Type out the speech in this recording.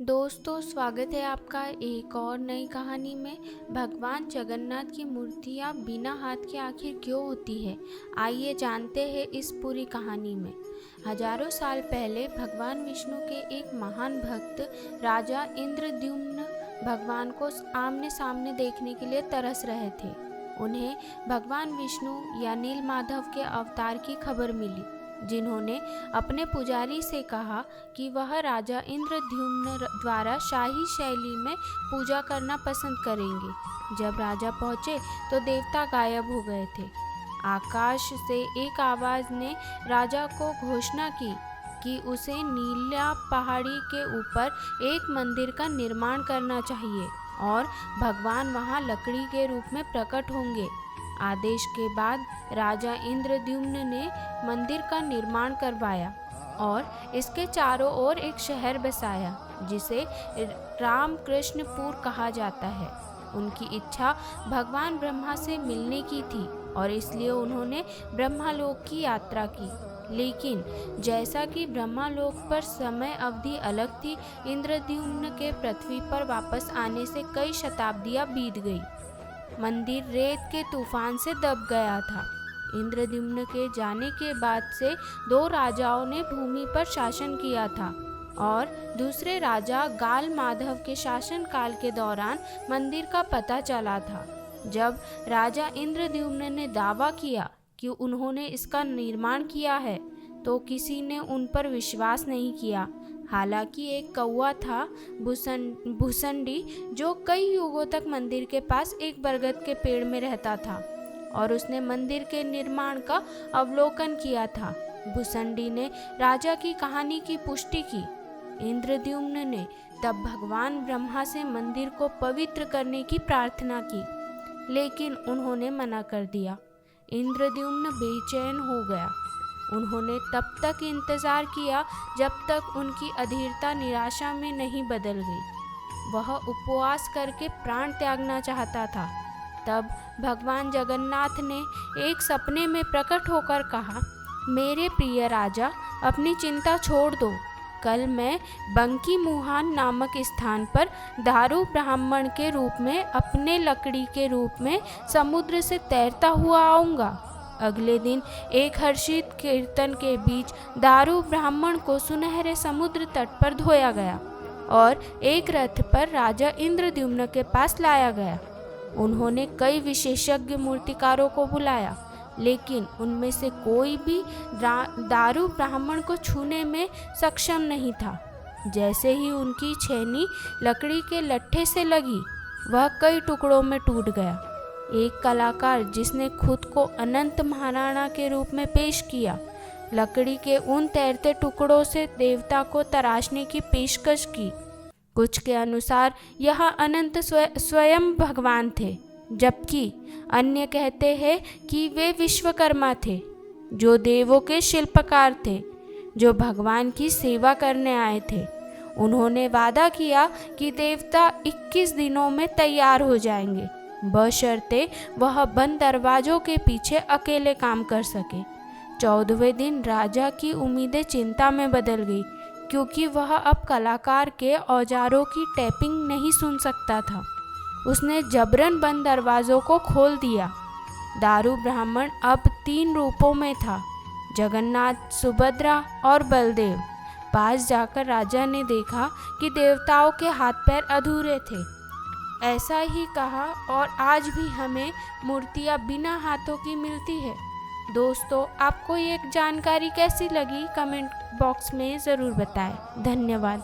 दोस्तों, स्वागत है आपका एक और नई कहानी में। भगवान जगन्नाथ की मूर्तियाँ बिना हाथ के आखिर क्यों होती है, आइए जानते हैं इस पूरी कहानी में। हजारों साल पहले भगवान विष्णु के एक महान भक्त राजा इंद्रद्युम्न भगवान को आमने सामने देखने के लिए तरस रहे थे। उन्हें भगवान विष्णु या नीलमाधव के अवतार की खबर मिली, जिन्होंने अपने पुजारी से कहा कि वह राजा इंद्रद्युम्न द्वारा शाही शैली में पूजा करना पसंद करेंगे। जब राजा पहुंचे तो देवता गायब हो गए थे। आकाश से एक आवाज ने राजा को घोषणा की कि उसे नीला पहाड़ी के ऊपर एक मंदिर का निर्माण करना चाहिए और भगवान वहां लकड़ी के रूप में प्रकट होंगे। आदेश के बाद राजा इंद्रद्युम्न ने मंदिर का निर्माण करवाया और इसके चारों ओर एक शहर बसाया, जिसे रामकृष्णपुर कहा जाता है। उनकी इच्छा भगवान ब्रह्मा से मिलने की थी और इसलिए उन्होंने ब्रह्मालोक की यात्रा की। लेकिन जैसा कि ब्रह्मालोक पर समय अवधि अलग थी, इंद्रद्युम्न के पृथ्वी पर वापस आने से कई शताब्दियां बीत गई। मंदिर रेत के तूफान से दब गया था। इंद्रद्युम्न के जाने के बाद से दो राजाओं ने भूमि पर शासन किया था और दूसरे राजा गाल माधव के शासन काल के दौरान मंदिर का पता चला था। जब राजा इंद्रद्युम्न ने दावा किया कि उन्होंने इसका निर्माण किया है, तो किसी ने उन पर विश्वास नहीं किया। हालांकि एक कौवा था, भुसंडी, जो कई युगों तक मंदिर के पास एक बरगद के पेड़ में रहता था और उसने मंदिर के निर्माण का अवलोकन किया था। भुसंडी ने राजा की कहानी की पुष्टि की। इंद्रद्युम्न ने तब भगवान ब्रह्मा से मंदिर को पवित्र करने की प्रार्थना की, लेकिन उन्होंने मना कर दिया। इंद्रद्युम्न बेचैन हो गया। उन्होंने तब तक इंतजार किया जब तक उनकी अधीरता निराशा में नहीं बदल गई। वह उपवास करके प्राण त्यागना चाहता था। तब भगवान जगन्नाथ ने एक सपने में प्रकट होकर कहा, मेरे प्रिय राजा, अपनी चिंता छोड़ दो। कल मैं बंकी मुहान नामक स्थान पर दारू ब्राह्मण के रूप में अपने लकड़ी के रूप में समुद्र से तैरता हुआ आऊँगा। अगले दिन एक हर्षित कीर्तन के बीच दारू ब्राह्मण को सुनहरे समुद्र तट पर धोया गया और एक रथ पर राजा इंद्रद्युम्न के पास लाया गया। उन्होंने कई विशेषज्ञ मूर्तिकारों को बुलाया, लेकिन उनमें से कोई भी दारू ब्राह्मण को छूने में सक्षम नहीं था। जैसे ही उनकी छेनी लकड़ी के लट्ठे से लगी, वह कई टुकड़ों में टूट गया। एक कलाकार, जिसने खुद को अनंत महाराणा के रूप में पेश किया, लकड़ी के उन तैरते टुकड़ों से देवता को तराशने की पेशकश की। कुछ के अनुसार यह अनंत स्वयं भगवान थे, जबकि अन्य कहते हैं कि वे विश्वकर्मा थे, जो देवों के शिल्पकार थे, जो भगवान की सेवा करने आए थे। उन्होंने वादा किया कि देवता 21 दिनों में तैयार हो जाएंगे, बशर्ते वह बंद दरवाजों के पीछे अकेले काम कर सके। 14वें दिन राजा की उम्मीदें चिंता में बदल गई, क्योंकि वह अब कलाकार के औजारों की टैपिंग नहीं सुन सकता था। उसने जबरन बंद दरवाजों को खोल दिया। दारू ब्राह्मण अब 3 रूपों में था, जगन्नाथ, सुभद्रा और बलदेव। पास जाकर राजा ने देखा कि देवताओं के हाथ पैर अधूरे थे। ऐसा ही कहा और आज भी हमें मूर्तियाँ बिना हाथों की मिलती है। दोस्तों, आपको ये जानकारी कैसी लगी, कमेंट बॉक्स में ज़रूर बताएं। धन्यवाद।